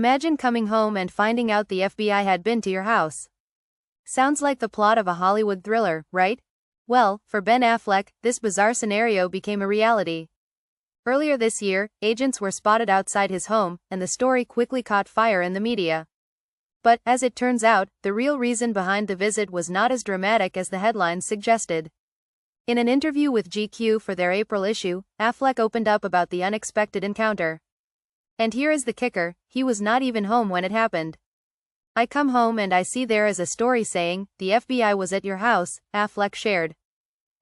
Imagine coming home and finding out the FBI had been to your house. Sounds like the plot of a Hollywood thriller, right? Well, for Ben Affleck, this bizarre scenario became a reality. Earlier this year, agents were spotted outside his home, and the story quickly caught fire in the media. But, as it turns out, the real reason behind the visit was not as dramatic as the headlines suggested. In an interview with GQ for their April issue, Affleck opened up about the unexpected encounter. And here is the kicker, he was not even home when it happened. I come home and I see there is a story saying, the FBI was at your house, Affleck shared.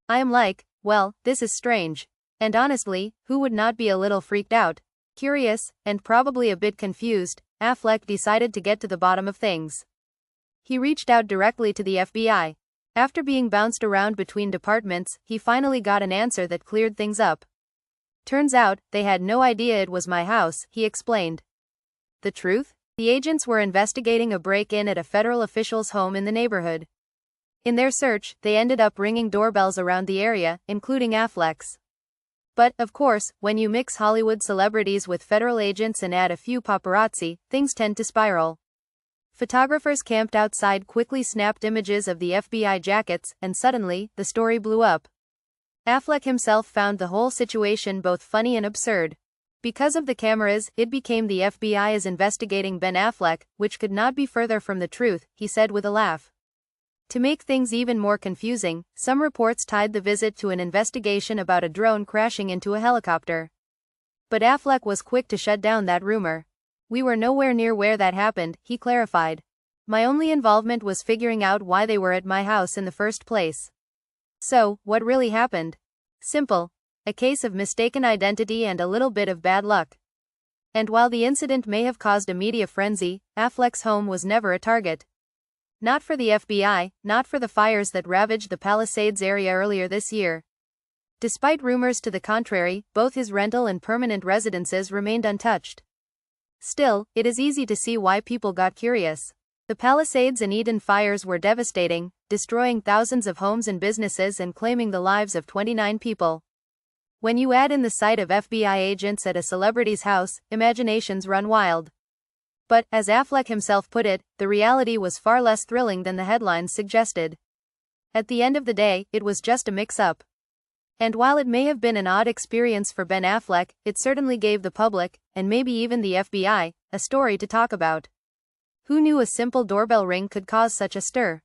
I am like, well, this is strange. And honestly, who would not be a little freaked out, curious, and probably a bit confused? Affleck decided to get to the bottom of things. He reached out directly to the FBI. After being bounced around between departments, he finally got an answer that cleared things up. Turns out, they had no idea it was my house, he explained. The truth? The agents were investigating a break-in at a federal official's home in the neighborhood. In their search, they ended up ringing doorbells around the area, including Affleck's. But, of course, when you mix Hollywood celebrities with federal agents and add a few paparazzi, things tend to spiral. Photographers camped outside quickly snapped images of the FBI jackets, and suddenly, the story blew up. Affleck himself found the whole situation both funny and absurd. Because of the cameras, it became the FBI is investigating Ben Affleck, which could not be further from the truth, he said with a laugh. To make things even more confusing, some reports tied the visit to an investigation about a drone crashing into a helicopter. But Affleck was quick to shut down that rumor. We were nowhere near where that happened, he clarified. My only involvement was figuring out why they were at my house in the first place. So, what really happened? Simple. A case of mistaken identity and a little bit of bad luck. And while the incident may have caused a media frenzy, Affleck's home was never a target. Not for the FBI, not for the fires that ravaged the Palisades area earlier this year. Despite rumors to the contrary, both his rental and permanent residences remained untouched. Still, it is easy to see why people got curious. The Palisades and Eden fires were devastating, destroying thousands of homes and businesses and claiming the lives of 29 people. When you add in the sight of FBI agents at a celebrity's house, imaginations run wild. But, as Affleck himself put it, the reality was far less thrilling than the headlines suggested. At the end of the day, it was just a mix-up. And while it may have been an odd experience for Ben Affleck, it certainly gave the public, and maybe even the FBI, a story to talk about. Who knew a simple doorbell ring could cause such a stir?